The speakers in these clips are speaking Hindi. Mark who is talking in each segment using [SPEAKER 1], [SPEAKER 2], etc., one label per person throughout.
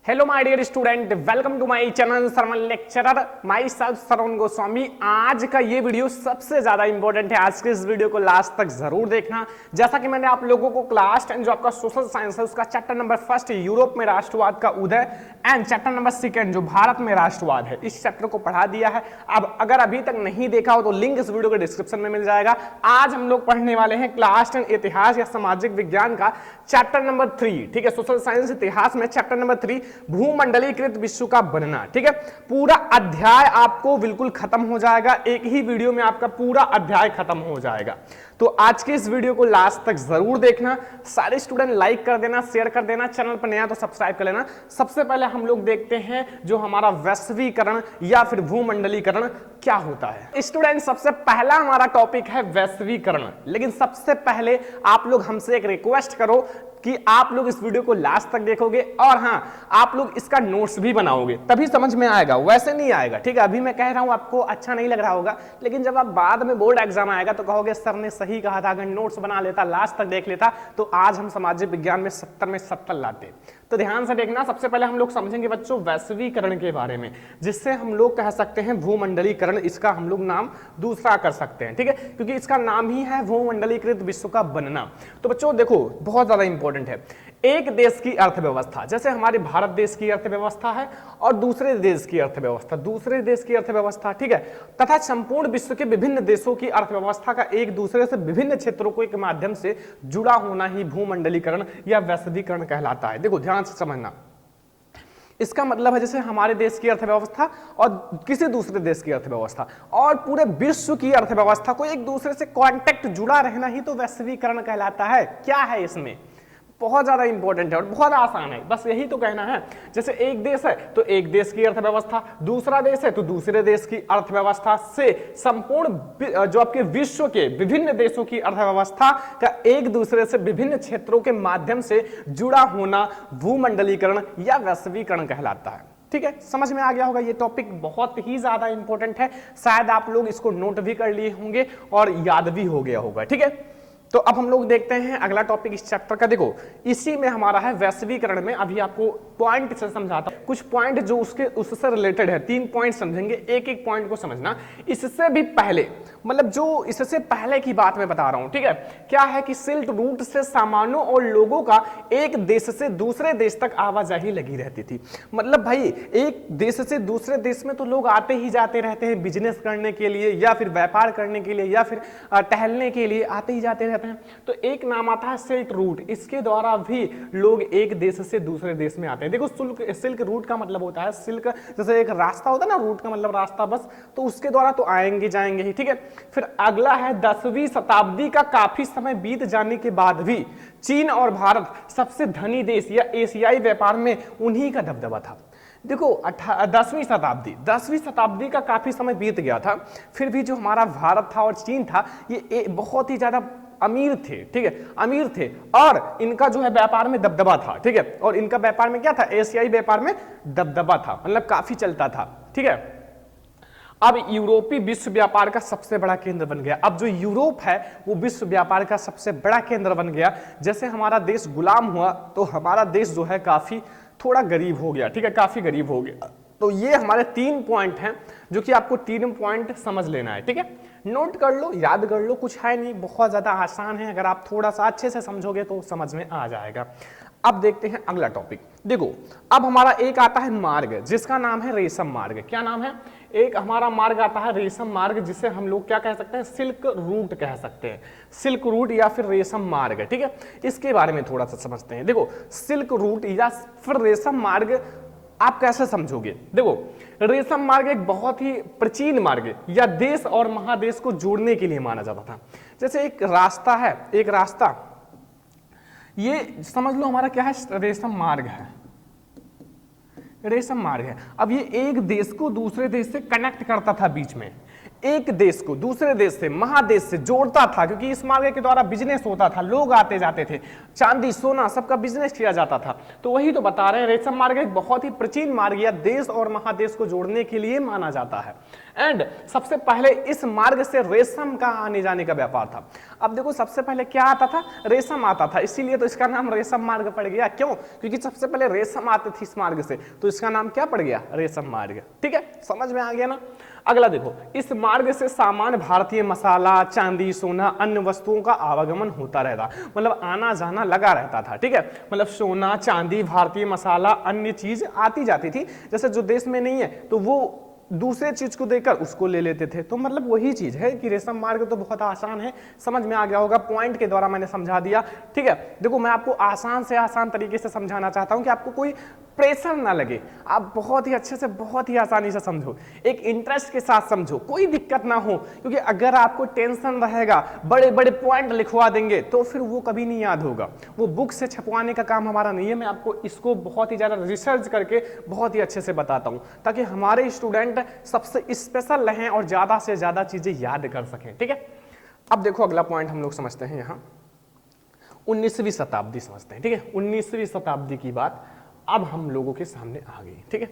[SPEAKER 1] Hello my dear student, welcome to my channel सरमन lecturer myself Shravan Goswami. आज का ये वीडियो सबसे ज्यादा इंपॉर्टेंट है। आज के इस वीडियो को लास्ट तक जरूर देखना। जैसा कि मैंने आप लोगों को क्लास 10 जो आपका सोशल साइंस है उसका चैप्टर नंबर 1 यूरोप में राष्ट्रवाद का उदय एंड चैप्टर नंबर 2 जो भारत में राष्ट्रवाद है, इस चैप्टर को पढ़ा दिया है। अब अगर अभी तक नहीं देखा हो तो लिंक इस वीडियो के डिस्क्रिप्शन में मिल जाएगा। आज हम लोग पढ़ने वाले हैं क्लास 10 इतिहास या सामाजिक विज्ञान का चैप्टर नंबर 3। ठीक है, सोशल साइंस इतिहास में चैप्टर नंबर 3 भूमंडलीकृत विश्व का बनना। ठीक है, पूरा अध्याय आपको बिल्कुल खत्म हो जाएगा, एक ही वीडियो में आपका पूरा अध्याय खत्म हो जाएगा। तो आज के इस वीडियो को लास्ट तक जरूर देखना। सारे स्टूडेंट लाइक कर देना, शेयर कर देना, चैनल पर नया तो सब्सक्राइब कर लेना। सबसे पहले हम लोग देखते हैं जो हमारा वैश्वीकरण या फिर भूमंडलीकरण क्या होता है। स्टूडेंट, सबसे पहला हमारा टॉपिक है वैश्वीकरण। लेकिन सबसे पहले आप लोग हमसे एक रिक्वेस्ट करो कि आप लोग इस वीडियो को लास्ट तक देखोगे और हाँ, आप लोग इसका नोट्स भी बनाओगे, तभी समझ में आएगा, वैसे नहीं आएगा। ठीक है, अभी मैं कह रहा हूं आपको अच्छा नहीं लग रहा होगा, लेकिन जब आप बाद में बोर्ड एग्जाम आएगा तो कहोगे सर ने सही कहा था, अगर नोट्स बना लेता, लास्ट तक देख लेता तो आज हम सामाजिक विज्ञान में 70 में 70 लाते। तो ध्यान से देखना। सबसे पहले हम लोग समझेंगे बच्चों वैश्वीकरण के बारे में, जिससे हम लोग कह सकते हैं भूमंडलीकरण, इसका हम लोग नाम दूसरा कर सकते हैं। ठीक है, क्योंकि इसका नाम ही है भूमंडलीकृत विश्व का बनना। तो बच्चों देखो, बहुत ज्यादा इंपॉर्टेंट है। एक देश की अर्थव्यवस्था, जैसे हमारे भारत देश की अर्थव्यवस्था है और दूसरे देश की अर्थव्यवस्था, दूसरे देश की अर्थव्यवस्था, ठीक है, तथा संपूर्ण विश्व के विभिन्न देशों की अर्थव्यवस्था का एक दूसरे से विभिन्न क्षेत्रों के माध्यम से जुड़ा होना ही भूमंडलीकरण या वैश्वीकरण कहलाता है। देखो ध्यान से समझना, इसका मतलब है जैसे हमारे देश की अर्थव्यवस्था और किसी दूसरे देश की अर्थव्यवस्था और पूरे विश्व की अर्थव्यवस्था को एक दूसरे से कांटेक्ट जुड़ा रहना ही तो वैश्वीकरण कहलाता है। क्या है इसमें, बहुत ज्यादा इंपॉर्टेंट है और बहुत आसान है, बस यही तो कहना है। जैसे एक देश है तो एक देश की अर्थव्यवस्था, दूसरा देश है तो दूसरे देश की अर्थव्यवस्था से संपूर्ण जो आपके विश्व के विभिन्न देशों की अर्थव्यवस्था का एक दूसरे से विभिन्न क्षेत्रों के माध्यम से जुड़ा होना भूमंडलीकरण या वैश्वीकरण कहलाता है। ठीक है, समझ में आ गया होगा। ये टॉपिक बहुत ही ज्यादा इंपॉर्टेंट है, शायद आप लोग इसको नोट भी कर लिए होंगे और याद भी हो गया होगा। ठीक है, तो अब हम लोग देखते हैं अगला टॉपिक इस चैप्टर का। देखो, इसी में हमारा है वैश्वीकरण में। अभी आपको पॉइंट से समझाता हूं, कुछ पॉइंट जो उससे रिलेटेड है। 3 पॉइंट समझेंगे, एक एक पॉइंट को समझना। इससे भी पहले, मतलब जो इससे पहले की बात मैं बता रहा हूं, ठीक है, क्या है कि सिल्क रूट से सामानों और लोगों का एक देश से दूसरे देश तक आवाजाही लगी रहती थी। मतलब भाई, एक देश से दूसरे देश में तो लोग आते ही जाते रहते हैं, बिजनेस करने के लिए या फिर व्यापार करने के लिए या फिर टहलने के लिए आते ही जाते रहते हैं। तो एक नाम आता है सिल्क रूट, इसके द्वारा भी लोग एक देश से दूसरे देश में आते हैं। देखो, सिल्क रूट का मतलब होता है, सिल्क जैसे एक रास्ता होता है ना, रूट का मतलब रास्ता, बस, तो उसके द्वारा तो आएंगे जाएंगे ही। ठीक है, फिर अगला है 10वीं शताब्दी का काफी समय बीत जाने के बाद भी चीन और भारत सबसे धनी देश या एशियाई व्यापार में उन्हीं का दबदबा था। देखो 10वीं शताब्दी का काफी समय बीत गया था, फिर भी जो हमारा भारत था और चीन था, ये बहुत ही ज्यादा अमीर थे। ठीक है, अमीर थे और इनका जो है व्यापार में दबदबा था। ठीक है, और इनका व्यापार में क्या था, एशियाई व्यापार में दबदबा था, मतलब काफी चलता था। ठीक है, अब यूरोपीय विश्व व्यापार का सबसे बड़ा केंद्र बन गया। अब जो यूरोप है वो विश्व व्यापार का सबसे बड़ा केंद्र बन गया। जैसे हमारा देश गुलाम हुआ तो हमारा देश जो है काफी थोड़ा गरीब हो गया। ठीक है, काफी गरीब हो गया। तो ये हमारे 3 पॉइंट हैं जो कि आपको 3 पॉइंट समझ लेना है। ठीक है, नोट कर लो, याद कर लो, कुछ है नहीं, बहुत ज्यादा आसान है। अगर आप थोड़ा सा अच्छे से समझोगे तो समझ में आ जाएगा। अब देखते हैं अगला टॉपिक। देखो, अब हमारा एक आता है मार्ग, जिसका नाम है रेशम मार्ग। क्या नाम है, एक हमारा मार्ग आता है रेशम मार्ग, जिसे हम लोग क्या कह सकते हैं, सिल्क रूट कह सकते हैं, सिल्क रूट या फिर रेशम मार्ग। ठीक है, इसके बारे में थोड़ा सा समझते हैं। देखो, सिल्क रूट या फिर रेशम मार्ग आप कैसे समझोगे। देखो, रेशम मार्ग एक बहुत ही प्राचीन मार्ग या देश और महादेश को जोड़ने के लिए माना जाता था। जैसे एक रास्ता है, एक रास्ता, ये समझ लो हमारा क्या है, रेशम मार्ग है, रेशम मार्ग है। अब ये एक देश को दूसरे देश से कनेक्ट करता था, बीच में एक देश को दूसरे देश से, महादेश से जोड़ता था, क्योंकि इस मार्ग के द्वारा बिजनेस होता था, लोग आते जाते थे, चांदी सोना सबका बिजनेस किया जाता था। तो वही तो बता रहे हैं, रेशम मार्ग एक बहुत ही प्राचीन मार्ग या देश और महादेश को जोड़ने के लिए माना जाता है। एंड सबसे पहले इस मार्ग से रेशम का आने जाने का व्यापार था। अब देखो सबसे पहले क्या आता था, रेशम आता था, इसीलिए तो इसका नाम रेशम मार्ग पड़ गया। क्यों? क्योंकि सबसे पहले रेशम आते थे इस मार्ग से, तो इसका नाम क्या पड़ गया, रेशम मार्ग। ठीक है, समझ में आ गया ना। अगला देखो, इस मार्ग से सामान्य भारतीय मसाला, चांदी, सोना, अन्य वस्तुओं का आवागमन होता रहता, मतलब आना जाना लगा रहता था। ठीक है, मतलब सोना, चांदी, भारतीय मसाला, अन्य चीज आती जाती थी। जैसे जो देश में नहीं है तो वो दूसरे चीज को देकर उसको ले लेते थे। तो मतलब वही चीज है कि रेशम मार्ग तो बहुत आसान है, समझ में आ गया होगा, पॉइंट के द्वारा मैंने समझा दिया। ठीक है, देखो मैं आपको आसान से आसान तरीके से समझाना चाहता हूं कि आपको कोई प्रेशर ना लगे, आप बहुत ही अच्छे से बहुत ही आसानी से समझो, एक इंटरेस्ट के साथ समझो, कोई दिक्कत ना हो। क्योंकि अगर आपको टेंशन रहेगा, बड़े बड़े पॉइंट लिखवा देंगे तो फिर वो कभी नहीं याद होगा। वो बुक से छपवाने का काम हमारा नहीं है, मैं आपको इसको बहुत ही ज्यादा रिसर्च करके बहुत ही अच्छे से बताता हूं ताकि हमारे स्टूडेंट सबसे स्पेशल रहें और ज्यादा से ज्यादा चीजें याद कर सकें। ठीक है, अब देखो अगला पॉइंट हम लोग समझते हैं, यहां 19वीं शताब्दी समझते हैं। ठीक है, 19वीं शताब्दी की बात अब हम लोगों के सामने आ गई। ठीक है,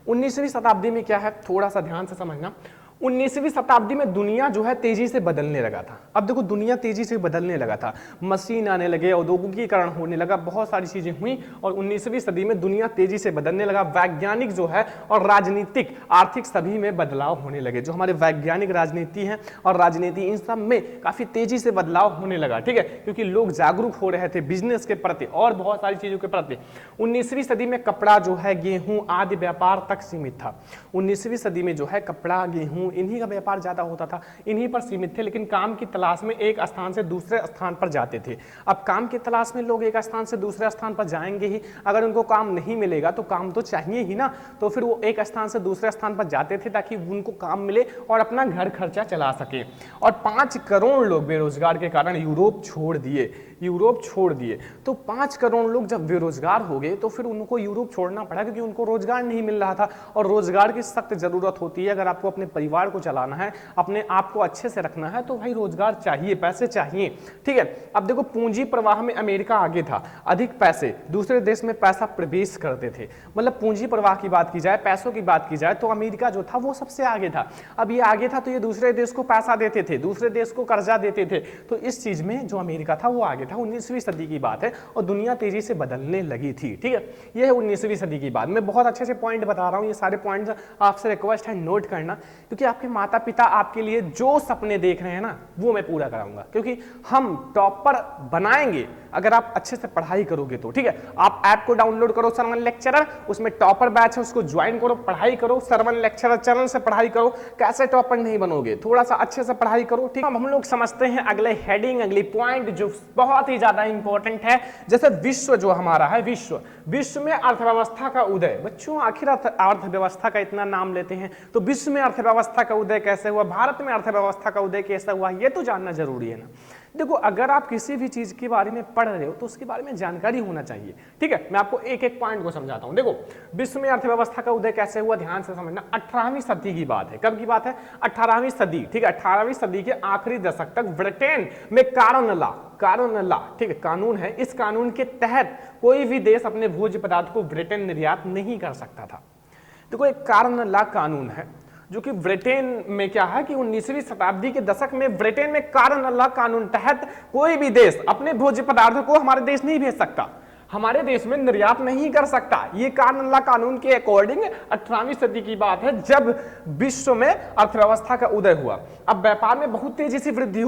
[SPEAKER 1] 19वीं शताब्दी में क्या है, थोड़ा सा ध्यान से समझना। 19वीं शताब्दी में दुनिया जो है तेजी से बदलने लगा था। अब देखो दुनिया तेजी से बदलने लगा था, मशीन आने लगे, औद्योगिकीकरण होने लगा, बहुत सारी चीजें हुई और 19वीं सदी में दुनिया तेजी से बदलने लगा। वैज्ञानिक जो है और राजनीतिक, आर्थिक सभी में बदलाव होने लगे। जो हमारे वैज्ञानिक राजनीति है और राजनीति, इन सब में काफी तेजी से बदलाव होने लगा। ठीक है, क्योंकि लोग जागरूक हो रहे थे बिजनेस के प्रति और बहुत सारी चीजों के प्रति। 19वीं सदी में कपड़ा जो है, गेहूं आदि व्यापार तक सीमित था। 19वीं सदी में जो है कपड़ा, गेहूं, इन्हीं का व्यापार ज्यादा होता था, इन्हीं पर सीमित थे। लेकिन काम की तलाश में एक स्थान से दूसरे स्थान पर जाते थे। अब काम की तलाश में लोग एक स्थान से दूसरे स्थान पर जाएंगे ही, अगर उनको काम नहीं मिलेगा तो काम तो चाहिए ही ना, तो फिर वो एक स्थान से दूसरे स्थान पर जाते थे ताकि उनको काम मिले और अपना घर खर्चा चला सके। और 5 करोड़ लोग बेरोजगार के कारण यूरोप छोड़ दिए। तो 5 करोड़ लोग जब बेरोजगार हो गए तो फिर उनको यूरोप छोड़ना पड़ा, क्योंकि उनको रोजगार नहीं मिल रहा था और रोजगार की सख्त जरूरत होती है। अगर आपको अपने परिवार को चलाना है, अपने आप को अच्छे से रखना है, तो भाई रोजगार चाहिए, पैसे चाहिए। ठीक है, अब देखो पूंजी प्रवाह में अमेरिका आगे था, अधिक पैसे दूसरे देश में पैसा प्रवेश करते थे। मतलब पूंजी प्रवाह की बात की जाए, पैसों की बात की जाए तो अमेरिका जो था वो सबसे आगे था। अब ये आगे था तो ये दूसरे देश को पैसा देते थे, दूसरे देश को कर्जा देते थे, तो इस चीज में जो अमेरिका था वो आगे था। 19वीं सदी की बात है और दुनिया तेजी से बदलने लगी थी। ठीक है, ये है 19वीं सदी की बात। मैं बहुत अच्छे से पॉइंट बता रहा हूं, ये सारे पॉइंट्स आपसे रिक्वेस्ट है नोट करना, क्योंकि आपके माता पिता आपके लिए जो सपने देख रहे हैं ना वो मैं पूरा कराऊंगा। क्योंकि हम टॉपर बनाएंगे अगर आप अच्छे से पढ़ाई करोगे तो। ठीक है, आप ऐप को डाउनलोड करो सरवन लेक्चरर, उसमें टॉपर बैच है, उसको ज्वाइन करो, पढ़ाई करो, सरवन लेक्चरर चैनल से पढ़ाई करो। कैसे टॉपर नहीं बनोगे, थोड़ा सा अच्छे से पढ़ाई करो। ठीक है, हम लोग समझते हैं अगले हेडिंग, अगली पॉइंट जो बहुत ही ज्यादा इंपॉर्टेंट है। जैसे विश्व जो हमारा है, विश्व में अर्थव्यवस्था का उदय। बच्चों आखिर अर्थव्यवस्था का इतना नाम लेते हैं तो विश्व में अर्थव्यवस्था का उदय कैसे हुआ, भारत में अर्थव्यवस्था का उदय कैसे हुआ, ये तो जानना जरूरी है ना। देखो अगर आप किसी भी चीज के बारे में पढ़ रहे हो तो उसके बारे में जानकारी होना चाहिए। ठीक है, मैं आपको एक एक पॉइंट को समझाता हूं। देखो विश्व में अर्थव्यवस्था का उदय कैसे हुआ, ध्यान से समझना। 18वीं सदी की बात है। कब की बात है, 18वीं सदी। ठीक है, 18वीं सदी के आखिरी दशक तक ब्रिटेन में कार्नन लॉ, ठीक है, कानून है। इस कानून के तहत कोई भी देश अपने भोज्य पदार्थ को ब्रिटेन निर्यात नहीं कर सकता था। देखो एक कार्नन लॉ कानून है जो कि ब्रिटेन में क्या है कि 19वीं शताब्दी के दशक में ब्रिटेन में कार्नन लॉ कानून तहत कोई भी देश अपने भोज्य पदार्थों को हमारे देश नहीं भेज सकता, हमारे देश में निर्यात नहीं कर सकता। ये कार्नन लॉ कानून के अकॉर्डिंग 18वीं सदी की बात है जब विश्व में अर्थव्यवस्था का उदय हुआ। अब व्यापार में बहुत तेजी से वृद्धि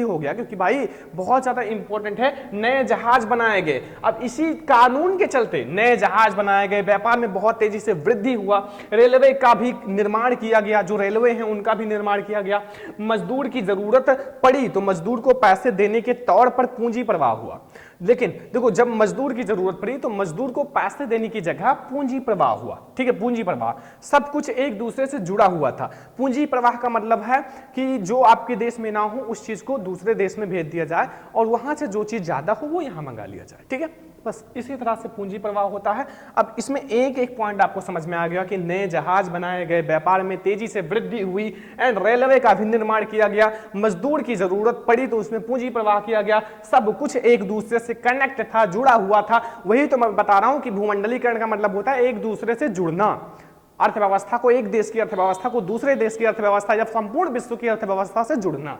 [SPEAKER 1] हो गया, क्योंकि भाई बहुत ज्यादा इंपॉर्टेंट है, नए जहाज बनाए गए। अब इसी कानून के चलते नए जहाज बनाए गए, व्यापार में बहुत तेजी से वृद्धि हुआ, रेलवे का भी निर्माण किया गया, जो रेलवे हैं उनका भी निर्माण किया गया। मजदूर की जरूरत पड़ी तो मजदूर को पैसे देने के तौर पर पूंजी प्रवाह हुआ। लेकिन देखो जब मजदूर की जरूरत पड़ी तो मजदूर को पैसे देने की जगह पूंजी प्रवाह हुआ। ठीक है, पूंजी प्रवाह, सब कुछ एक दूसरे से जुड़ा हुआ था। पूंजी प्रवाह का मतलब है कि जो आपके देश में ना हो उस चीज को दूसरे देश में भेज दिया जाए और वहां से जो चीज ज्यादा हो वो यहां मंगा लिया जाए। ठीक है, बस इसी तरह से पूंजी प्रवाह होता है। अब इसमें एक एक पॉइंट आपको समझ में आ गया कि नए जहाज बनाए गए, व्यापार में तेजी से वृद्धि हुई एंड रेलवे का भी निर्माण किया गया, मजदूर की जरूरत पड़ी तो उसमें पूंजी प्रवाह किया गया। सब कुछ एक दूसरे से कनेक्ट था, जुड़ा हुआ था। वही तो मैं बता रहा हूं कि भूमंडलीकरण का मतलब होता है एक दूसरे से जुड़ना। अर्थव्यवस्था को, एक देश की अर्थव्यवस्था को दूसरे देश की अर्थव्यवस्था या संपूर्ण विश्व की अर्थव्यवस्था से जुड़ना।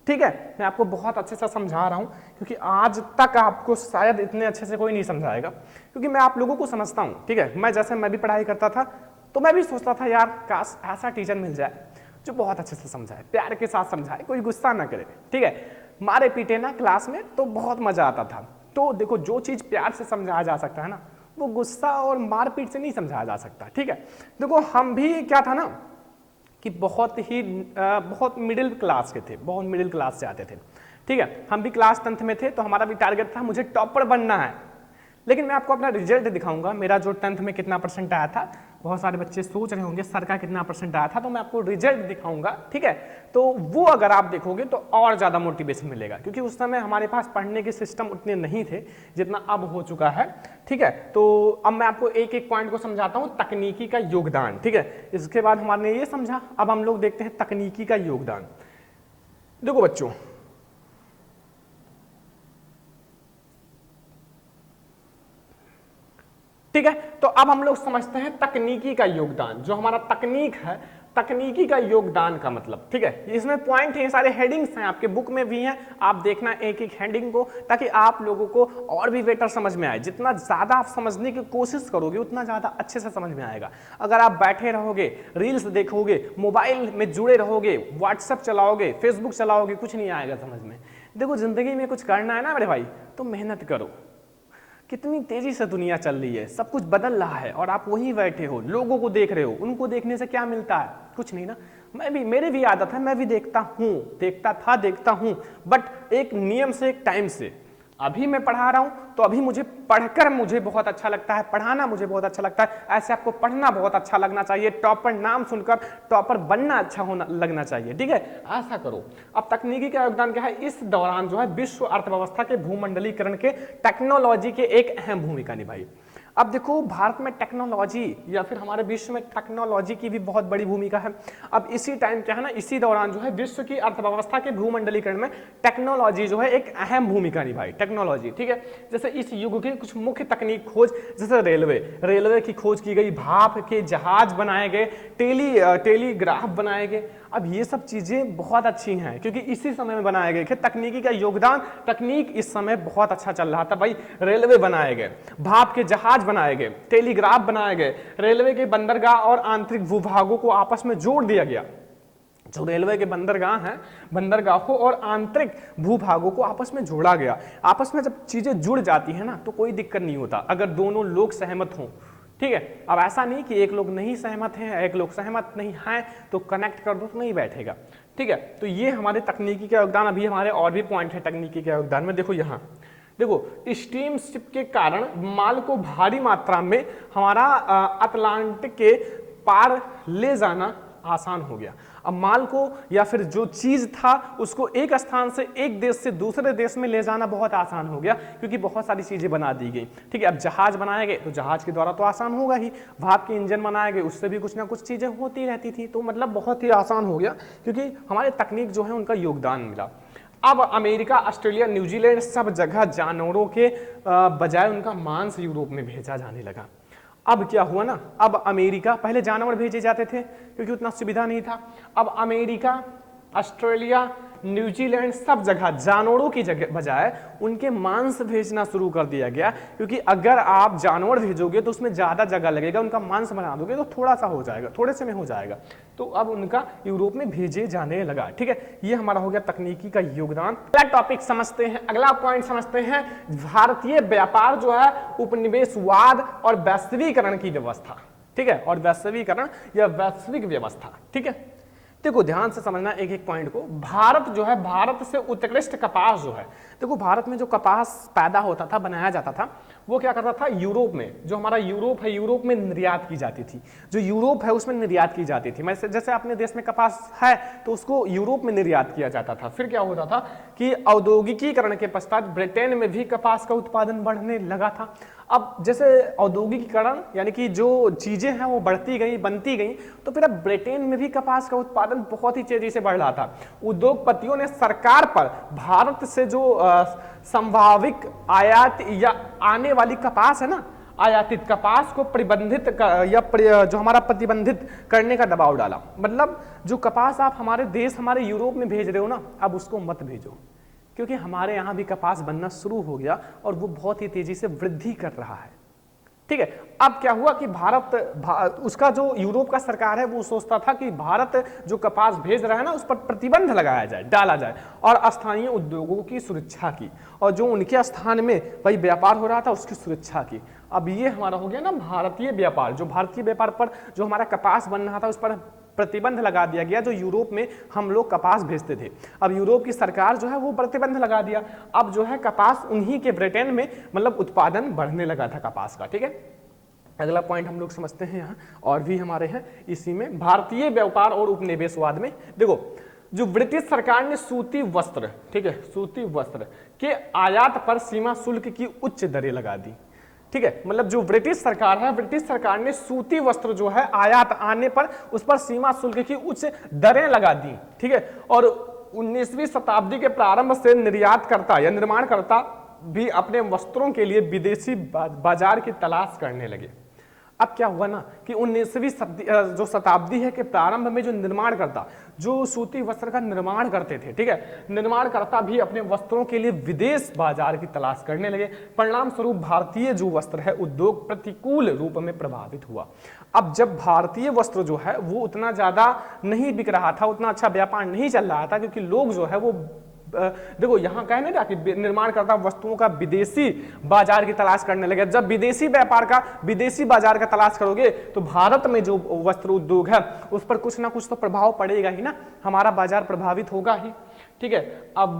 [SPEAKER 1] ठीक है, मैं आपको बहुत अच्छे से समझा रहा हूं क्योंकि आज तक आपको शायद इतने अच्छे से कोई नहीं समझाएगा, क्योंकि मैं आप लोगों को समझता हूं। ठीक है, मैं भी पढ़ाई करता था तो मैं भी सोचता था यार काश ऐसा टीचर मिल जाए जो बहुत अच्छे से समझाए, प्यार के साथ समझाए, कोई गुस्सा ना करे। ठीक है, मारे पीटे ना क्लास में तो बहुत मजा आता था। तो देखो, जो चीज प्यार से समझाया जा सकता है ना, वो गुस्सा और मारपीट से नहीं समझाया जा सकता। ठीक है, देखो हम भी क्या था ना कि बहुत मिडिल क्लास के थे, बहुत मिडिल क्लास से आते थे। ठीक है, हम भी क्लास 10th में थे तो हमारा भी टारगेट था मुझे टॉपर बनना है। लेकिन मैं आपको अपना रिजल्ट दिखाऊंगा, मेरा जो 10th में कितना परसेंट आया था। बहुत सारे बच्चे सोच रहे होंगे सर का कितना परसेंट आया था, तो मैं आपको रिजल्ट दिखाऊंगा। ठीक है, तो वो अगर आप देखोगे तो और ज्यादा मोटिवेशन मिलेगा, क्योंकि उस समय हमारे पास पढ़ने के सिस्टम उतने नहीं थे जितना अब हो चुका है। ठीक है, तो अब मैं आपको एक एक पॉइंट को समझाता हूं, तकनीकी का योगदान। ठीक है, इसके बाद हमारे ये समझा, अब हम लोग देखते हैं तकनीकी का योगदान। देखो बच्चों, ठीक है, तो अब हम लोग समझते हैं तकनीकी का योगदान। जो हमारा तकनीक है, तकनीकी का योगदान का मतलब। ठीक है, इसमें पॉइंट है, सारे हेडिंग्स हैं, आपके बुक में भी हैं, आप देखना एक एक हेडिंग को, ताकि आप लोगों को और भी बेटर समझ में आए। जितना ज्यादा आप समझने की कोशिश करोगे उतना ज्यादा अच्छे से समझ में आएगा। अगर आप बैठे रहोगे, रील्स देखोगे, मोबाइल में जुड़े रहोगे, व्हाट्सएप चलाओगे, फेसबुक चलाओगे, कुछ नहीं आएगा समझ में। देखो, जिंदगी में कुछ करना है ना मेरे भाई, तो मेहनत करो। कितनी तेजी से दुनिया चल रही है, सब कुछ बदल रहा है और आप वहीं बैठे हो, लोगों को देख रहे हो। उनको देखने से क्या मिलता है? कुछ नहीं ना। मेरी भी आदत है, मैं भी देखता हूं, बट एक नियम से, एक टाइम से। अभी मैं पढ़ा रहा हूं तो अभी मुझे पढ़कर मुझे बहुत अच्छा लगता है, पढ़ाना मुझे बहुत अच्छा लगता है। ऐसे आपको पढ़ना बहुत अच्छा लगना चाहिए, टॉपर नाम सुनकर टॉपर बनना अच्छा होना लगना चाहिए। ठीक है, ऐसा करो। अब तकनीकी का योगदान क्या है? इस दौरान जो है विश्व अर्थव्यवस्था के भूमंडलीकरण के टेक्नोलॉजी के एक अहम भूमिका निभाई। अब देखो, भारत में टेक्नोलॉजी या फिर हमारे विश्व में टेक्नोलॉजी की भी बहुत बड़ी भूमिका है। अब इसी टाइम क्या है ना, इसी दौरान जो है विश्व की अर्थव्यवस्था के भूमंडलीकरण में टेक्नोलॉजी जो है एक अहम भूमिका निभाई। टेक्नोलॉजी, ठीक है, जैसे इस युग की कुछ मुख्य तकनीक खोज, जैसे रेलवे की खोज की गई, भाप के जहाज बनाए गए, टेलीग्राफ बनाए गए। अब ये सब चीजें बहुत अच्छी हैं क्योंकि इसी समय में बनाए गए थे। तकनीकी का योगदान, तकनीक इस समय बहुत अच्छा चल रहा था भाई। रेलवे बनाए गए, भाप के जहाज बनाए गए, टेलीग्राफ बनाए गए, रेलवे के बंदरगाह और आंतरिक भूभागों को आपस में जोड़ दिया गया। जो रेलवे के बंदरगाह हैं, बंदरगाहों और आंतरिक भूभागों को आपस में जोड़ा गया। आपस में जब चीजें जुड़ जाती है ना तो कोई दिक्कत नहीं होता, अगर दोनों लोग सहमत हों। ठीक है, अब ऐसा नहीं कि एक लोग नहीं सहमत हैं, एक लोग सहमत नहीं हैं तो कनेक्ट कर दो तो नहीं बैठेगा। ठीक है, तो ये हमारे तकनीकी का योगदान। अभी हमारे और भी पॉइंट है तकनीकी के योगदान में। देखो यहाँ, देखो, स्टीम शिप के कारण माल को भारी मात्रा में हमारा अटलांटिक के पार ले जाना आसान हो गया। अब माल को या फिर जो चीज था उसको एक स्थान से, एक देश से दूसरे देश में ले जाना बहुत आसान हो गया क्योंकि बहुत सारी चीजें बना दी गई। ठीक है, अब जहाज बनाए गए तो जहाज के द्वारा तो आसान होगा ही, भाप के इंजन बनाए गए उससे भी कुछ ना कुछ चीजें होती रहती थी, तो मतलब बहुत ही आसान हो गया क्योंकि हमारे तकनीक जो है उनका योगदान मिला। अब अमेरिका, ऑस्ट्रेलिया, न्यूजीलैंड सब जगह जानवरों के बजाय उनका मांस यूरोप में भेजा जाने लगा। अब क्या हुआ ना, अब अमेरिका, पहले जानवर भेजे जाते थे क्योंकि उतना सुविधा नहीं था। अब अमेरिका, ऑस्ट्रेलिया, न्यूजीलैंड सब जगह जानवरों की जगह बजाय उनके मांस भेजना शुरू कर दिया गया, क्योंकि अगर आप जानवर भेजोगे तो उसमें ज्यादा जगह लगेगा, उनका मांस बना दोगे तो थोड़ा सा हो जाएगा, थोड़े से में हो जाएगा। तो अब उनका यूरोप में भेजे जाने लगा। ठीक है, ये हमारा हो गया तकनीकी का योगदान। अगला टॉपिक समझते हैं, अगला पॉइंट समझते हैं, भारतीय व्यापार जो है उपनिवेशवाद और वैश्वीकरण की व्यवस्था। ठीक है, और वैश्वीकरण या वैश्विक व्यवस्था। ठीक है, देखो ध्यान से समझना एक एक पॉइंट को। भारत जो है, भारत से उत्कृष्ट कपास जो है, देखो भारत में जो कपास पैदा होता था, बनाया जाता था, वो क्या करता था, यूरोप में, जो हमारा यूरोप है, यूरोप में निर्यात की जाती थी। जो यूरोप है उसमें निर्यात की जाती थी। जैसे अपने देश में कपास है तो उसको यूरोप में निर्यात किया जाता था। फिर क्या होता था कि औद्योगिकीकरण के पश्चात ब्रिटेन में भी कपास का उत्पादन बढ़ने लगा था। अब जैसे औद्योगिकीकरण यानी कि जो चीजें हैं वो बढ़ती गई, बनती गई, तो फिर अब ब्रिटेन में भी कपास का उत्पादन बहुत ही तेजी से बढ़ रहा था। उद्योगपतियों ने सरकार पर भारत से जो संभावित आयात या आने वाली कपास है ना, आयातित कपास को जो हमारा प्रतिबंधित करने का दबाव डाला। मतलब जो कपास आप हमारे देश, हमारे यूरोप में भेज रहे हो ना, अब उसको मत भेजो, क्योंकि हमारे यहाँ भी कपास बनना शुरू हो गया और वो बहुत ही तेजी से वृद्धि कर रहा है। ठीक है, अब क्या हुआ कि उसका जो यूरोप का सरकार है वो सोचता था कि भारत जो कपास भेज रहा है ना उस पर प्रतिबंध लगाया जाए, डाला जाए, और स्थानीय उद्योगों की सुरक्षा की, और जो उनके स्थान में भाई व्यापार हो रहा था उसकी सुरक्षा की। अब ये हमारा हो गया ना भारतीय व्यापार, जो भारतीय व्यापार पर जो हमारा कपास बन रहा था उस पर प्रतिबंध लगा दिया गया। जो यूरोप में हम लोग कपास भेजते थे, अब यूरोप की सरकार जो है वो प्रतिबंध लगा दिया। अब जो है कपास उन्हीं के ब्रिटेन में मतलब उत्पादन बढ़ने लगा था कपास का। ठीक है, अगला पॉइंट हम लोग समझते हैं यहाँ, और भी हमारे हैं इसी में, भारतीय व्यापार और उपनिवेशवाद में। देखो, जो ब्रिटिश सरकार ने सूती वस्त्र, ठीक है, सूती वस्त्र के आयात पर सीमा शुल्क की उच्च दरें लगा दी। ठीक है, मतलब जो ब्रिटिश सरकार है, ब्रिटिश सरकार ने सूती वस्त्र जो है आयात आने पर उस पर सीमा शुल्क की उच्च दरें लगा दी। ठीक है, और 19वीं शताब्दी के प्रारंभ से निर्यातकर्ता या निर्माणकर्ता भी अपने वस्त्रों के लिए विदेशी बाजार की तलाश करने लगे। अब क्या हुआ ना कि 19वीं जो शताब्दी है के प्रारंभ में जो निर्माणकर्ता जो सूती वस्त्र का निर्माण करते थे, ठीक है, निर्माणकर्ता भी अपने वस्त्रों के लिए विदेश बाजार की तलाश करने लगे। परिणाम स्वरूप भारतीय जो वस्त्र है उद्योग प्रतिकूल रूप में प्रभावित हुआ। अब जब भारतीय वस्त्र जो है वो उतना ज्यादा नहीं बिक रहा था, उतना अच्छा व्यापार नहीं चल रहा था, क्योंकि लोग जो है वो देखो यहाँ कहने ना कि निर्माणकर्ता वस्तुओं का विदेशी बाजार की तलाश करने लगे। जब विदेशी व्यापार का, विदेशी बाजार का तलाश करोगे तो भारत में जो वस्त्र उद्योग है उस पर कुछ ना कुछ तो प्रभाव पड़ेगा ही ना, हमारा बाजार प्रभावित होगा ही। ठीक है, अब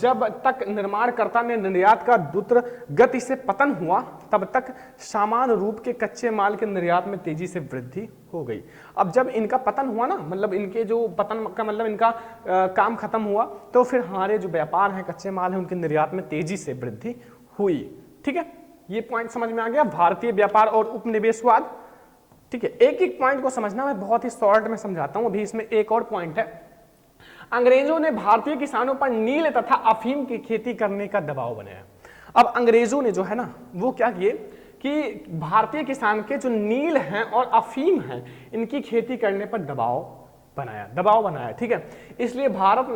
[SPEAKER 1] जब तक निर्माणकर्ता ने निर्यात का द्रुत गति से पतन हुआ तब तक समान रूप के कच्चे माल के निर्यात में तेजी से वृद्धि हो गई। अब जब इनका पतन हुआ ना, मतलब इनके जो पतन का मतलब इनका काम खत्म हुआ, तो फिर हमारे जो व्यापार हैं, कच्चे माल हैं, उनके निर्यात में तेजी से वृद्धि हुई। ठीक है, ये पॉइंट समझ में आ गया, भारतीय व्यापार और उपनिवेशवाद। ठीक है, एक एक पॉइंट को समझना, मैं बहुत ही शॉर्ट में समझाता हूं। अभी इसमें एक और पॉइंट है, अंग्रेजों ने भारतीय किसानों पर नील तथा अफीम की खेती करने का दबाव बनाया। अब अंग्रेजों ने जो है ना वो क्या किए कि भारतीय किसान के जो नील हैं और अफीम हैं इनकी खेती करने पर दबाव बनाया। ठीक है, इसलिए भारत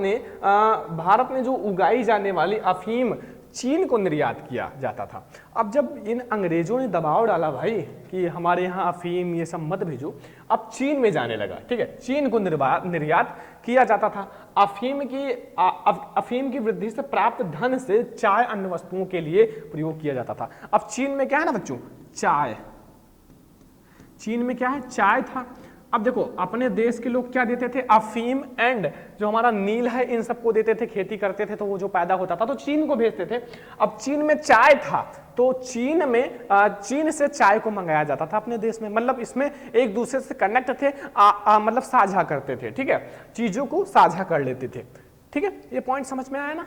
[SPEAKER 1] ने जो उगाई जाने वाली अफीम चीन को निर्यात किया जाता था। अब जब इन अंग्रेजों ने दबाव डाला भाई कि हमारे यहाँ अफीम ये सब मत भेजो, अब चीन में जाने लगा। ठीक है, चीन को निर्यात किया जाता था। अफीम की वृद्धि से प्राप्त धन से चाय अन्य वस्तुओं के लिए प्रयोग किया जाता था। अब चीन में क्या है ना बच्चों, चाय, चीन में क्या है, चाय था। अब देखो अपने देश के लोग क्या देते थे, अफीम एंड जो हमारा नील है इन सबको देते थे, खेती करते थे तो वो जो पैदा होता था तो चीन को भेजते थे। अब चीन में चाय था तो चीन से चाय को मंगाया जाता था अपने देश में। मतलब इसमें एक दूसरे से कनेक्ट थे, मतलब साझा करते थे। ठीक है, चीजों को साझा कर लेते थे। ठीक है, ये पॉइंट समझ में आया ना।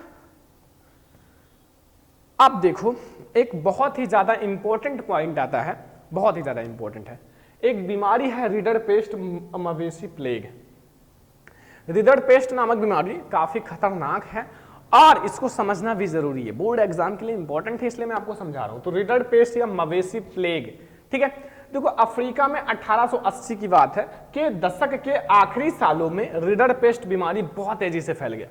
[SPEAKER 1] अब देखो एक बहुत ही ज्यादा इंपॉर्टेंट पॉइंट आता है, बहुत ही ज्यादा इंपॉर्टेंट है। एक बीमारी है रीडर पेस्ट मवेशी प्लेग। रीडर पेस्ट नामक बीमारी काफी खतरनाक है और इसको समझना भी जरूरी है, बोर्ड एग्जाम के लिए इंपॉर्टेंट है, इसलिए मैं आपको समझा रहा हूं। तो रीडर पेस्ट या मवेशी प्लेग, ठीक है, देखो अफ्रीका में 1880 की बात है कि दशक के आखिरी सालों में रीडर पेस्ट बीमारी बहुत तेजी से फैल गया।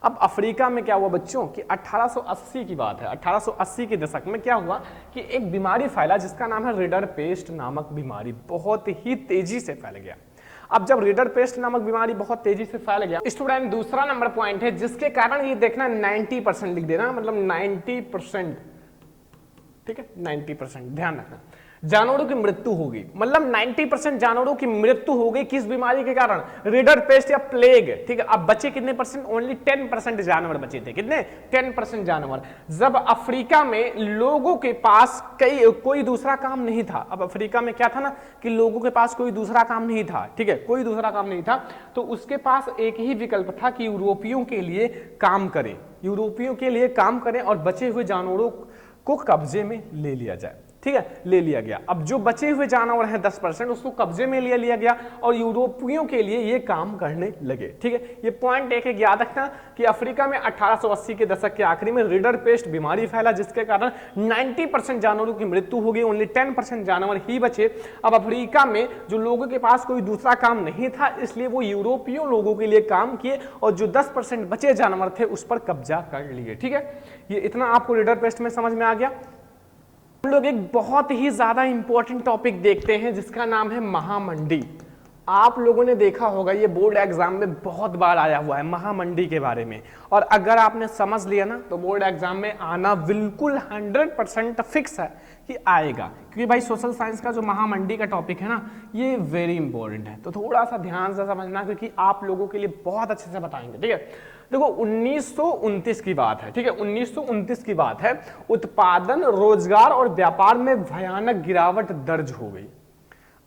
[SPEAKER 1] अब अफ्रीका में क्या हुआ बच्चों कि 1880 की बात है, 1880 के दशक में क्या हुआ कि एक बीमारी फैला जिसका नाम है रीडर पेस्ट नामक बीमारी, बहुत ही तेजी से फैल गया। अब जब रीडर पेस्ट नामक बीमारी बहुत तेजी से फैल गया, स्टूडेंट दूसरा नंबर पॉइंट है जिसके कारण ये देखना 90% लिख देना, मतलब 90%, ठीक है 90%, ध्यान रखना, जानवरों की मृत्यु होगी, मतलब 90% जानवरों की मृत्यु हो गई किस बीमारी के कारण, रीडर पेस्ट या प्लेग। ठीक है, अब बचे कितने परसेंट, ओनली 10% जानवर बचे थे, कितने 10% जानवर। जब अफ्रीका में लोगों के पास कोई दूसरा काम नहीं था, अब अफ्रीका में क्या था ना कि लोगों के पास कोई दूसरा काम नहीं था, ठीक है, कोई दूसरा काम नहीं था, तो उसके पास एक ही विकल्प था कि यूरोपियों के लिए काम करें, यूरोपियों के लिए काम करें और बचे हुए जानवरों को कब्जे में ले लिया जाए। ठीक है, ले लिया गया। अब जो बचे हुए जानवर हैं 10% उसको कब्जे में ले लिया गया और यूरोपियों के लिए ये काम करने लगे। ठीक है, ये पॉइंट एक याद रखना कि अफ्रीका में 1880 के दशक के आखिरी में रिडर पेस्ट बीमारी फैला, जिसके कारण 90% जानवरों की मृत्यु हो गई, ओनली 10% जानवर ही बचे। अब अफ्रीका में जो लोगों के पास कोई दूसरा काम नहीं था, इसलिए वो यूरोपियों लोगों के लिए काम किए और जो 10% बचे जानवर थे उस पर कब्जा कर लिए। ठीक है, ये इतना आपको रिडर पेस्ट में समझ में आ गया। हम लोग एक बहुत ही ज्यादा इंपॉर्टेंट टॉपिक देखते हैं जिसका नाम है महामंडी। आप लोगों ने देखा होगा, ये बोर्ड एग्जाम में बहुत बार आया हुआ है महामंडी के बारे में, और अगर आपने समझ लिया ना तो बोर्ड एग्जाम में आना बिल्कुल 100% फिक्स है कि आएगा, क्योंकि भाई सोशल साइंस का जो महामंडी का टॉपिक है ना ये वेरी इंपॉर्टेंट है। तो थोड़ा सा ध्यान से समझना, क्योंकि आप लोगों के लिए बहुत अच्छे से बताएंगे। ठीक है, देखो 1929 की बात है। ठीक है, 1929 की बात है। उत्पादन, रोजगार और व्यापार में भयानक गिरावट दर्ज हो गई।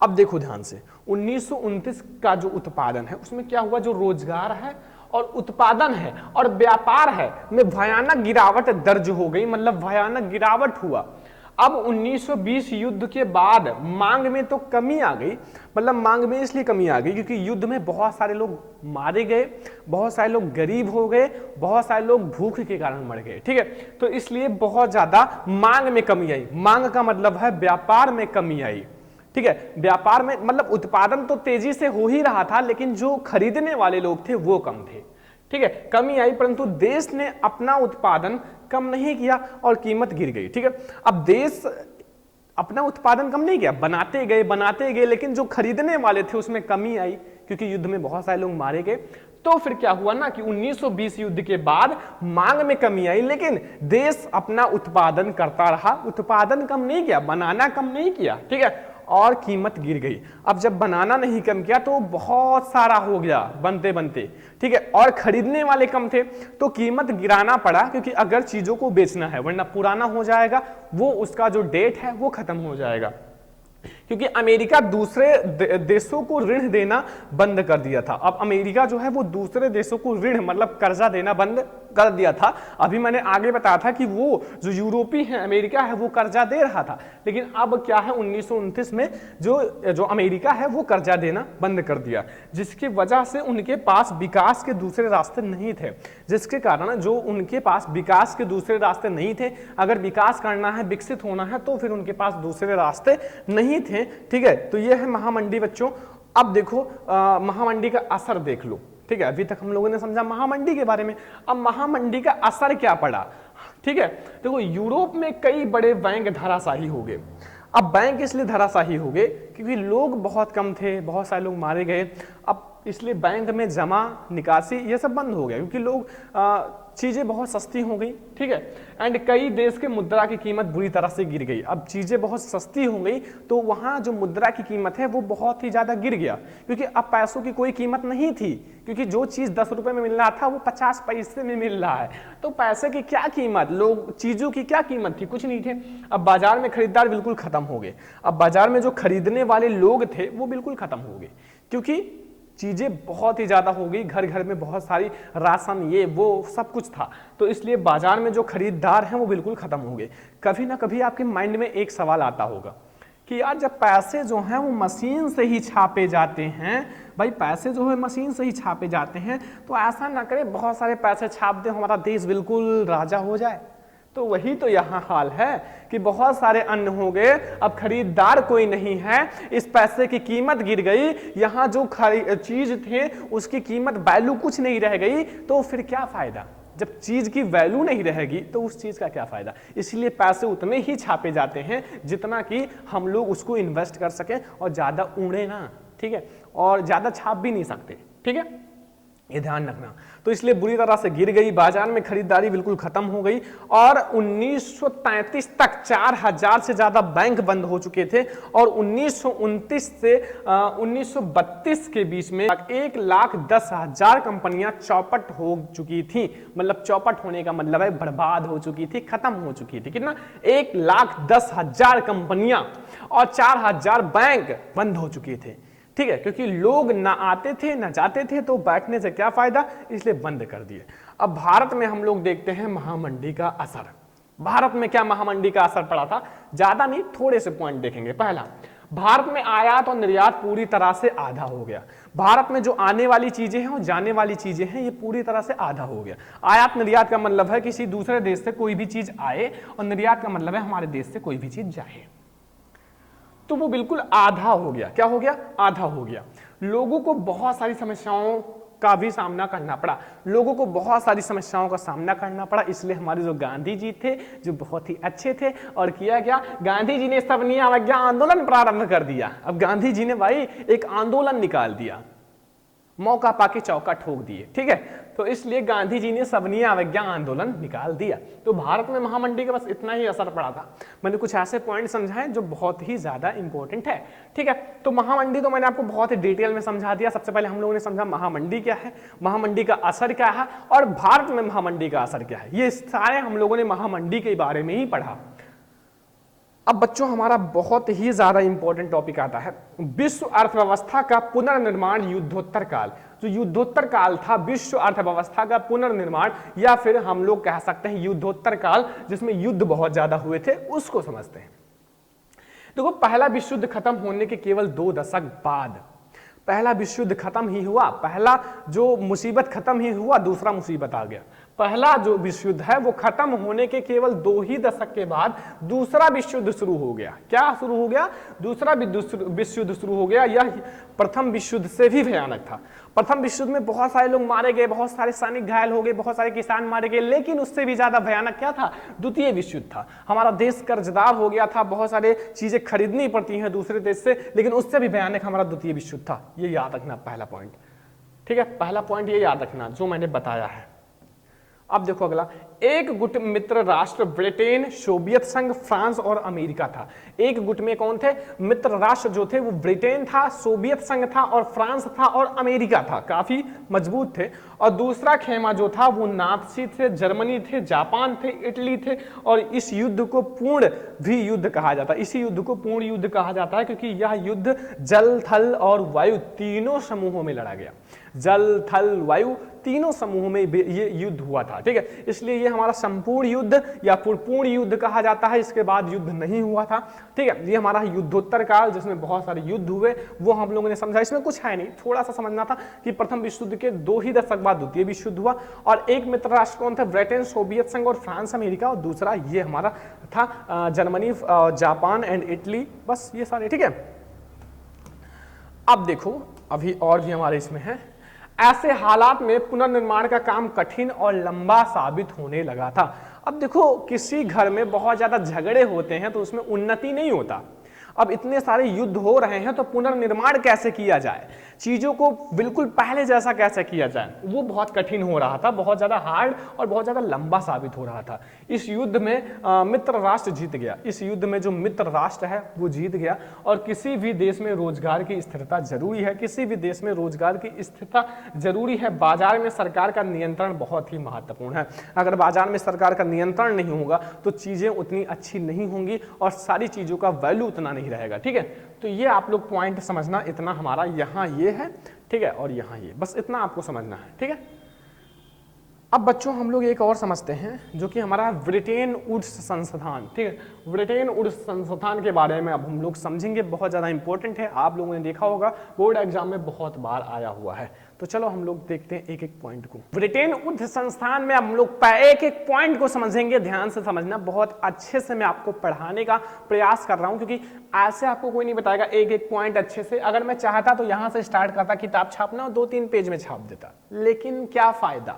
[SPEAKER 1] अब देखो ध्यान से, 1929 का जो उत्पादन है उसमें क्या हुआ, जो रोजगार है और उत्पादन है और व्यापार है में भयानक गिरावट दर्ज हो गई, मतलब भयानक गिरावट हुआ। अब 1920 युद्ध के बाद मांग में तो कमी आ गई, मतलब मांग में इसलिए कमी आ गई क्योंकि युद्ध में बहुत सारे लोग मारे गए, बहुत सारे लोग गरीब हो गए, बहुत सारे लोग भूख के कारण मर गए। ठीक है, तो इसलिए बहुत ज्यादा मांग में कमी आई। मांग का मतलब है व्यापार में कमी आई। ठीक है, व्यापार में मतलब उत्पादन तो तेजी से हो ही रहा था, लेकिन जो खरीदने वाले लोग थे वो कम थे। ठीक है, कमी आई, परंतु देश ने अपना उत्पादन कम नहीं किया और कीमत गिर गई। ठीक है, अब देश अपना उत्पादन कम नहीं किया, बनाते गए, लेकिन जो खरीदने वाले थे उसमें कमी आई क्योंकि युद्ध में बहुत सारे लोग मारे गए। तो फिर क्या हुआ ना कि 1920 युद्ध के बाद मांग में कमी आई, लेकिन देश अपना उत्पादन करता रहा, उत्पादन कम नहीं किया, बनाना कम नहीं किया। ठीक है, और कीमत गिर गई। अब जब बनाना नहीं कम किया तो बहुत सारा हो गया बनते बनते। ठीक है, और खरीदने वाले कम थे तो कीमत गिराना पड़ा, क्योंकि अगर चीजों को बेचना है, वरना पुराना हो जाएगा, वो उसका जो डेट है वो खत्म हो जाएगा। क्योंकि अमेरिका दूसरे देशों को ऋण देना बंद कर दिया था। अब अमेरिका जो है वो दूसरे देशों को ऋण मतलब कर्जा देना बंद कर दिया था। अभी मैंने आगे बताया था कि वो जो यूरोपीय है, अमेरिका है, वो कर्जा दे रहा था, लेकिन अब क्या है 1929 में जो अमेरिका है वो कर्जा देना बंद कर दिया, जिसकी वजह से उनके पास विकास के दूसरे रास्ते नहीं थे। जिसके कारण जो उनके पास विकास के दूसरे रास्ते नहीं थे, अगर विकास करना है, विकसित होना है, तो फिर उनके पास दूसरे रास्ते नहीं थे। ठीक है, तो ये है महामंडी बच्चों। अब देखो महामंडी का असर देख लो। ठीक है, अभी तक हम लोगों ने समझा महामंडी के बारे में, अब महामंडी का असर क्या पड़ा। ठीक है, देखो यूरोप में कई बड़े बैंक धराशायी हो गए। अब बैंक इसलिए धराशायी हो गए क्योंकि लोग बहुत कम थे, बहुत सारे लोग मारे गए। अब इसलिए बैंक में जमा निकासी ये सब बंद हो गया, क्योंकि लोग चीजें बहुत सस्ती हो गई। ठीक है, एंड कई देश के मुद्रा की कीमत बुरी तरह से गिर गई। अब चीजें बहुत सस्ती हो गई तो वहां जो मुद्रा की कीमत है वो बहुत ही ज्यादा गिर गया, क्योंकि अब पैसों की कोई कीमत नहीं थी, क्योंकि जो चीज 10 रुपए में मिल रहा था वो 50 पैसे में मिल रहा है। तो पैसे की क्या कीमत, लोग चीजों की क्या कीमत थी, कुछ नहीं थे। अब बाजार में खरीदार बिल्कुल खत्म हो गए। अब बाजार में जो खरीदने वाले लोग थे वो बिल्कुल खत्म हो गए, क्योंकि चीजें बहुत ही ज्यादा हो गई, घर घर में बहुत सारी राशन ये वो सब कुछ था, तो इसलिए बाजार में जो खरीदार हैं वो बिल्कुल खत्म हो गए। कभी ना कभी आपके माइंड में एक सवाल आता होगा कि यार जब पैसे जो हैं वो मशीन से ही छापे जाते हैं, भाई पैसे जो है मशीन से ही छापे जाते हैं, तो ऐसा ना करें बहुत सारे पैसे छाप दें, हमारा देश बिल्कुल राजा हो जाए। तो वही तो यहाँ हाल है कि बहुत सारे अन्न हो गए, अब खरीदार कोई नहीं है, इस पैसे की कीमत गिर गई, यहाँ जो चीज थे उसकी कीमत वैल्यू कुछ नहीं रह गई, तो फिर क्या फायदा। जब चीज की वैल्यू नहीं रहेगी तो उस चीज का क्या फायदा। इसलिए पैसे उतने ही छापे जाते हैं जितना कि हम लोग उसको इन्वेस्ट कर सकें और ज्यादा उड़े ना। ठीक है, और ज्यादा छाप भी नहीं सकते। ठीक है, ये ध्यान रखना। तो इसलिए बुरी तरह से गिर गई, बाजार में खरीदारी बिल्कुल खत्म हो गई, और 1933 तक 4000 से ज्यादा बैंक बंद हो चुके थे, और 1929 से 1932 के बीच में 1,10,000 कंपनियां चौपट हो चुकी थी। मतलब चौपट होने का मतलब है बर्बाद हो चुकी थी, खत्म हो चुकी थी। कितना, 1,10,000 कंपनियां और 4000 बैंक बंद हो चुके थे। ठीक है, क्योंकि लोग ना आते थे ना जाते थे, तो बैठने से क्या फायदा, इसलिए बंद कर दिए। अब भारत में हम लोग देखते हैं महामंडी का असर। भारत में क्या महामंडी का असर पड़ा था? ज्यादा नहीं, थोड़े से पॉइंट देखेंगे। पहला, भारत में आयात और निर्यात पूरी तरह से आधा हो गया। भारत में जो आने वाली चीजें हैं और जाने वाली चीजें हैं ये पूरी तरह से आधा हो गया। आयात निर्यात का मतलब है किसी दूसरे देश से कोई भी चीज आए, और निर्यात का मतलब है हमारे देश से कोई भी चीज जाए। तो वो बिल्कुल आधा हो गया। क्या हो गया? आधा हो गया। लोगों को बहुत सारी समस्याओं का भी सामना करना पड़ा, लोगों को बहुत सारी समस्याओं का सामना करना पड़ा। इसलिए हमारे जो गांधी जी थे जो बहुत ही अच्छे थे, और किया क्या, गांधी जी ने सबनी अवज्ञा आंदोलन प्रारंभ कर दिया। अब गांधी जी ने भाई एक आंदोलन निकाल दिया, मौका पाके चौका ठोक दिए, ठीक है। तो इसलिए गांधी जी ने सबनी अवज्ञा आंदोलन निकाल दिया। तो भारत में महामंडी का बस इतना ही असर पड़ा था। मैंने कुछ ऐसे पॉइंट समझाए जो बहुत ही ज्यादा इंपॉर्टेंट है, ठीक है। तो महामंडी तो मैंने आपको बहुत ही डिटेल में समझा दिया। सबसे पहले हम लोगों ने समझा महामंडी क्या है, महामंडी का असर क्या है, और भारत में महामंडी का असर क्या है। ये सारे हम लोगों ने महामंडी के बारे में ही पढ़ा। अब बच्चों हमारा बहुत ही ज्यादा इंपॉर्टेंट टॉपिक आता है, विश्व अर्थव्यवस्था का पुनर्निर्माण युद्धोत्तर काल। जो युद्धोत्तर काल था, विश्व अर्थव्यवस्था का पुनर्निर्माण, या फिर हम लोग कह सकते हैं युद्धोत्तर काल, जिसमें युद्ध बहुत ज्यादा हुए थे, उसको समझते हैं। देखो, पहला विश्व युद्ध खत्म होने के केवल 2 दशक बाद पहला विश्व युद्ध खत्म ही हुआ। पहला जो मुसीबत खत्म ही हुआ, दूसरा मुसीबत आ गया। पहला जो विश्व युद्ध है वो खत्म होने के केवल 2 ही दशक के बाद दूसरा विश्व युद्ध शुरू हो गया। क्या शुरू हो गया? दूसरा विश्व युद्ध शुरू हो गया। यह प्रथम विश्व युद्ध से भी भयानक था। प्रथम विश्व युद्ध में बहुत सारे लोग मारे गए, बहुत सारे सैनिक घायल हो गए, बहुत सारे किसान मारे गए, लेकिन उससे भी ज्यादा भयानक क्या था? द्वितीय विश्व युद्ध था। हमारा देश कर्जदार हो गया था, बहुत सारे चीजें खरीदनी पड़ती हैं दूसरे देश से, लेकिन उससे भी भयानक हमारा द्वितीय विश्व युद्ध था। ये याद रखना पहला पॉइंट, ठीक है। पहला पॉइंट ये याद रखना जो मैंने बताया है। अब देखो अगला, एक गुट मित्र राष्ट्र ब्रिटेन, सोवियत संघ, फ्रांस और अमेरिका था। एक गुट में कौन थे? मित्र राष्ट्र जो थे वो ब्रिटेन था, सोवियत संघ था, और फ्रांस था, और अमेरिका था। काफी मजबूत थे। और दूसरा खेमा जो था वो नाथसी थे, जर्मनी थे, जापान थे, इटली थे। और इस युद्ध को पूर्ण भी युद्ध कहा जाता है। इसी युद्ध को पूर्ण युद्ध कहा जाता है क्योंकि यह युद्ध जल, थल और वायु तीनों समूहों में लड़ा गया। जल, थल, वायु तीनों समूहों में ये युद्ध हुआ था, ठीक है। इसलिए ये हमारा संपूर्ण युद्ध या पूर्ण युद्ध कहा जाता है। इसके बाद युद्ध नहीं हुआ था, ठीक है। ये हमारा युद्धोत्तर काल जिसमें बहुत सारे युद्ध हुए वो हम लोगों ने समझा। इसमें कुछ है नहीं, थोड़ा सा समझना था कि प्रथम विश्व युद्ध के 2 ही दशक बाद द्वितीय विश्व युद्ध हुआ। और एक मित्र राष्ट्र कौन था? ब्रिटेन, सोवियत संघ और फ्रांस, अमेरिका। और दूसरा ये हमारा था जर्मनी, जापान एंड इटली। बस ये सारे, ठीक है। अब देखो, अभी और भी हमारे इसमें है। ऐसे हालात में पुनर्निर्माण का काम कठिन और लंबा साबित होने लगा था। अब देखो, किसी घर में बहुत ज्यादा झगड़े होते हैं तो उसमें उन्नति नहीं होता। अब इतने सारे युद्ध हो रहे हैं तो पुनर्निर्माण कैसे किया जाए, चीजों को बिल्कुल पहले जैसा कैसे किया जाए, वो बहुत कठिन हो रहा था, बहुत ज्यादा हार्ड और बहुत ज्यादा लंबा साबित हो रहा था। इस युद्ध में मित्र राष्ट्र जीत गया। इस युद्ध में जो मित्र राष्ट्र है वो जीत गया। और किसी भी देश में रोजगार की स्थिरता जरूरी है, किसी भी देश में रोजगार की स्थिरता जरूरी है। बाजार में सरकार का नियंत्रण बहुत ही महत्वपूर्ण है। अगर बाजार में सरकार का नियंत्रण नहीं होगा तो चीजें उतनी अच्छी नहीं होंगी और सारी चीजों का वैल्यू उतना नहीं रहेगा, ठीक है। तो ये आप लोग पॉइंट समझना, इतना हमारा यहाँ ये है, ठीक है, और यहाँ ये, बस इतना आपको समझना है, ठीक है। अब बच्चों हम लोग एक और समझते हैं जो कि हमारा ब्रिटेन वुड्स संस्थान, ठीक है। ब्रिटेन वुड्स संस्थान के बारे में अब हम लोग समझेंगे, बहुत ज़्यादा इंपॉर्टेंट है। आप लोगों ने देखा होगा बोर्ड एग्जाम में बहुत बार आया हुआ है। तो चलो हम लोग देखते हैं एक एक पॉइंट को। ब्रिटेन वुड्स संस्थान में हम लोग एक एक पॉइंट को समझेंगे, ध्यान से समझना, बहुत अच्छे से मैं आपको पढ़ाने का प्रयास कर रहा हूं क्योंकि ऐसे आपको कोई नहीं बताएगा एक एक पॉइंट अच्छे से। अगर मैं चाहता तो यहां से स्टार्ट करता, किताब छापना और 2-3 पेज में छाप देता, लेकिन क्या फायदा,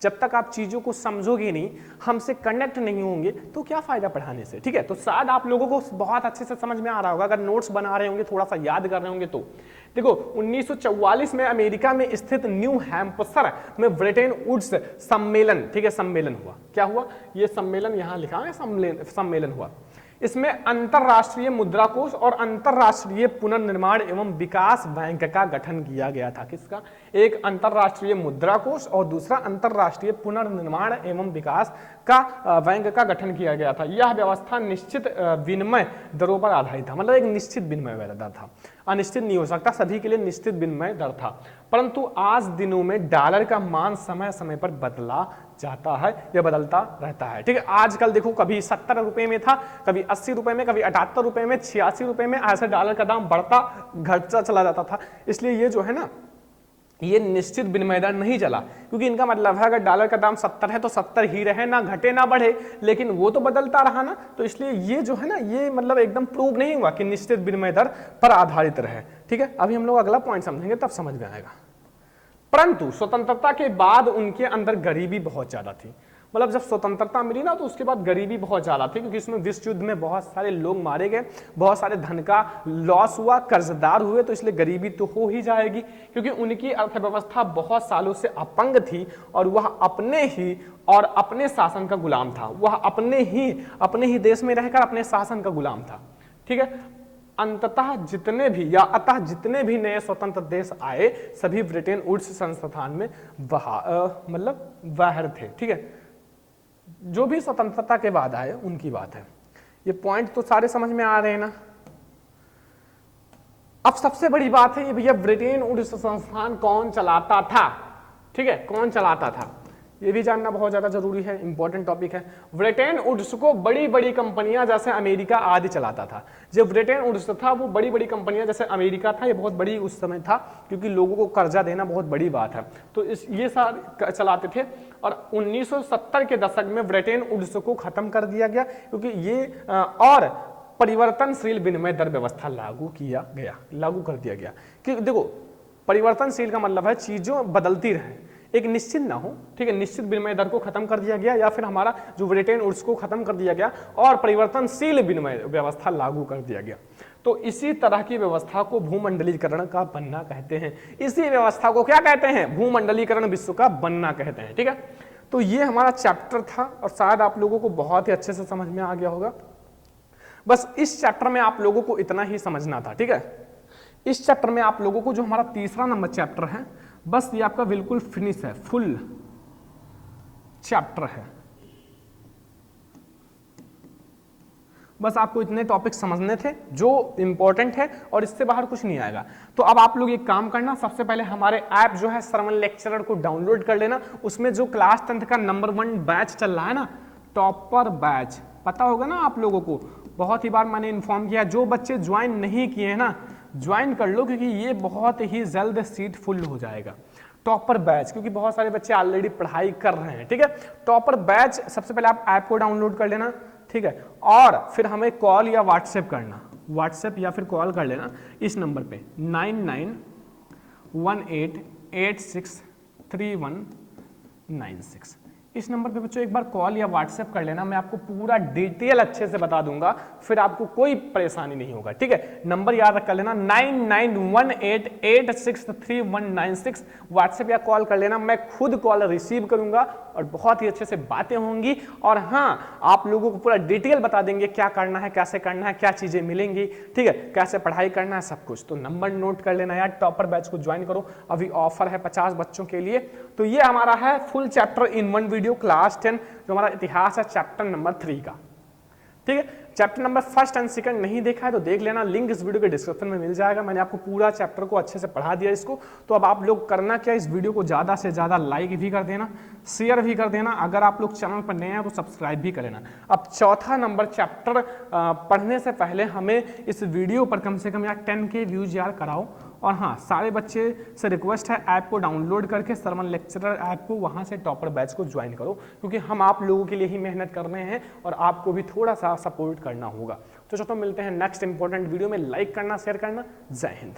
[SPEAKER 1] जब तक आप चीजों को समझोगे नहीं, हमसे कनेक्ट नहीं होंगे तो क्या फायदा पढ़ाने से, ठीक है। तो शायद आप लोगों को बहुत अच्छे से समझ में आ रहा होगा अगर नोट्स बना रहे होंगे, थोड़ा सा याद कर रहे होंगे तो। देखो 1944 में अमेरिका में स्थित न्यू हैम्पशर में ब्रिटेन वुड्स सम्मेलन, ठीक है, सम्मेलन हुआ। क्या हुआ? ये सम्मेलन यहां लिखा है, सम्मेलन हुआ। इसमें अंतरराष्ट्रीय मुद्रा कोष और अंतरराष्ट्रीय पुनर्निर्माण एवं विकास बैंक का गठन किया गया था। किसका? एक अंतरराष्ट्रीय मुद्रा कोष और दूसरा अंतरराष्ट्रीय पुनर्निर्माण एवं विकास का बैंक का गठन किया गया था। यह व्यवस्था निश्चित विनिमय दरों पर आधारित था, मतलब एक निश्चित विनिमय दर था, अनिश्चित नहीं हो सकता, सभी के लिए निश्चित विनिमय दर था। परंतु आज दिनों में डॉलर का मान समय समय पर बदला जाता है, ये बदलता रहता है। ठीक है, आजकल देखो कभी 70 रुपए में था, कभी 80 रुपए में, कभी 78 रुपए में, 86 रुपए में, ऐसे डॉलर का दाम बढ़ता घटता चला जाता था। इसलिए ये जो है ना, ये निश्चित विनिमय दर नहीं चला, क्योंकि इनका मतलब है अगर डॉलर का दाम 70 है तो 70 ही रहे, ना घटे ना बढ़े, लेकिन वो तो बदलता रहा ना। तो इसलिए ये जो है ना, ये मतलब एकदम प्रूव नहीं हुआ कि निश्चित विनिमय दर पर आधारित रहे। ठीक है, अभी हम लोग अगला पॉइंट समझेंगे, तब समझ में आएगा। परंतु स्वतंत्रता के बाद उनके अंदर गरीबी बहुत ज्यादा थी। मतलब जब स्वतंत्रता मिली ना, तो उसके बाद गरीबी बहुत ज्यादा थी, क्योंकि इसमें विश्व युद्ध में बहुत सारे लोग मारे गए, बहुत सारे धन का लॉस हुआ, कर्जदार हुए, तो इसलिए गरीबी तो हो ही जाएगी, क्योंकि उनकी अर्थव्यवस्था बहुत सालों से अपंग थी और वह अपने ही और अपने शासन का गुलाम था। वह अपने ही देश में रहकर अपने शासन का गुलाम था। ठीक है, अंततः जितने भी नए स्वतंत्र देश आए, सभी ब्रिटेन वुड्स संस्थान में बाहर थे। ठीक है, जो भी स्वतंत्रता के बाद आए उनकी बात है। ये पॉइंट तो सारे समझ में आ रहे हैं ना। अब सबसे बड़ी बात है ये भैया, ब्रिटेन वुड्स संस्थान कौन चलाता था? ठीक है, कौन चलाता था ये भी जानना बहुत ज्यादा जरूरी है, इंपॉर्टेंट टॉपिक है। ब्रिटेन वुड्स को बड़ी बड़ी कंपनियां जैसे अमेरिका आदि चलाता था। जो ब्रिटेन वुड्स था वो बड़ी बड़ी कंपनियां जैसे अमेरिका था, ये बहुत बड़ी उस समय था, क्योंकि लोगों को कर्जा देना बहुत बड़ी बात है, तो ये सारे चलाते थे। और 1970 के दशक में ब्रिटेन वुड्स को खत्म कर दिया गया, क्योंकि ये और परिवर्तनशील विनिमय दर व्यवस्था लागू कर दिया गया। कि देखो, परिवर्तनशील का मतलब है चीजों बदलती रहे, एक निश्चित ना हो। ठीक है, निश्चित विनिमय दर को खत्म कर दिया गया, या फिर हमारा जो ब्रिटेन वुड्स को खत्म कर दिया गया और परिवर्तनशील विनिमय व्यवस्था लागू कर दिया गया। तो इसी तरह की व्यवस्था को भूमंडलीकरण का बनना कहते हैं। इसी व्यवस्था को क्या कहते हैं? भूमंडलीकरण विश्व का बनना कहते हैं। ठीक है, तो ये हमारा चैप्टर था और शायद आप लोगों को बहुत ही अच्छे से समझ में आ गया होगा। बस इस चैप्टर में आप लोगों को इतना ही समझना था। ठीक है, इस चैप्टर में आप लोगों को जो हमारा तीसरा नंबर चैप्टर है, बस ये आपका बिल्कुल फिनिश है, फुल चैप्टर है। बस आपको इतने टॉपिक समझने थे जो इंपॉर्टेंट है, और इससे बाहर कुछ नहीं आएगा। तो अब आप लोग एक काम करना, सबसे पहले हमारे ऐप जो है सरमन लेक्चरर को डाउनलोड कर लेना। उसमें जो क्लास 10th का नंबर 1 बैच चल रहा है ना, टॉपर बैच, पता होगा ना आप लोगों को, बहुत ही बार मैंने इन्फॉर्म किया। जो बच्चे ज्वाइन नहीं किए हैं ना, ज्वाइन कर लो, क्योंकि ये बहुत ही जल्द सीट फुल हो जाएगा। टॉपर बैच, क्योंकि बहुत सारे बच्चे ऑलरेडी पढ़ाई कर रहे हैं। ठीक है, टॉपर बैच सबसे पहले आप ऐप को डाउनलोड कर लेना। ठीक है, और फिर हमें कॉल या व्हाट्सएप करना, व्हाट्सएप या फिर कॉल कर लेना इस नंबर पे 9918863196। इस नंबर पे बच्चों एक बार कॉल या व्हाट्सएप कर लेना, मैं आपको पूरा डिटेल अच्छे से बता दूंगा, फिर आपको कोई परेशानी नहीं होगा। ठीक है, नंबर याद रख लेना 9918863196। व्हाट्सएप या कॉल कर लेना, मैं खुद कॉल रिसीव करूंगा और बहुत ही अच्छे से बातें होंगी। और हाँ, आप लोगों को पूरा डिटेल बता देंगे क्या करना है, कैसे करना है, क्या चीजें मिलेंगी। ठीक है, कैसे पढ़ाई करना है, सब कुछ। तो नंबर नोट कर लेना यार, टॉपर बैच को ज्वाइन करो, अभी ऑफर है 50 बच्चों के लिए। तो ये हमारा है full chapter in 1 video, class 10, जो हमारा इतिहास है चैप्टर नंबर 3 का। ठीक है, चैप्टर नंबर 1 और 2 नहीं देखा है तो देख लेना, लिंक इस वीडियो के डिस्क्रिप्शन में मिल जाएगा। मैंने आपको पूरा चैप्टर को अच्छे से पढ़ा दिया इसको। तो अब आप लोग करना क्या, इस वीडियो को ज्यादा से ज्यादा लाइक भी कर देना, शेयर भी कर देना। अगर आप लोग चैनल पर नए हैं तो सब्सक्राइब भी कर लेना। अब चौथा नंबर चैप्टर पढ़ने से पहले हमें इस वीडियो पर कम से कम यार 10K व्यूज यार कराओ। और हाँ, सारे बच्चे से रिक्वेस्ट है, ऐप को डाउनलोड करके सरमन लेक्चरर ऐप को, वहाँ से टॉपर बैच को ज्वाइन करो, क्योंकि हम आप लोगों के लिए ही मेहनत कर रहे हैं और आपको भी थोड़ा सा सपोर्ट करना होगा। तो चलो मिलते हैं नेक्स्ट इंपॉर्टेंट वीडियो में। लाइक करना, शेयर करना। जय हिंद।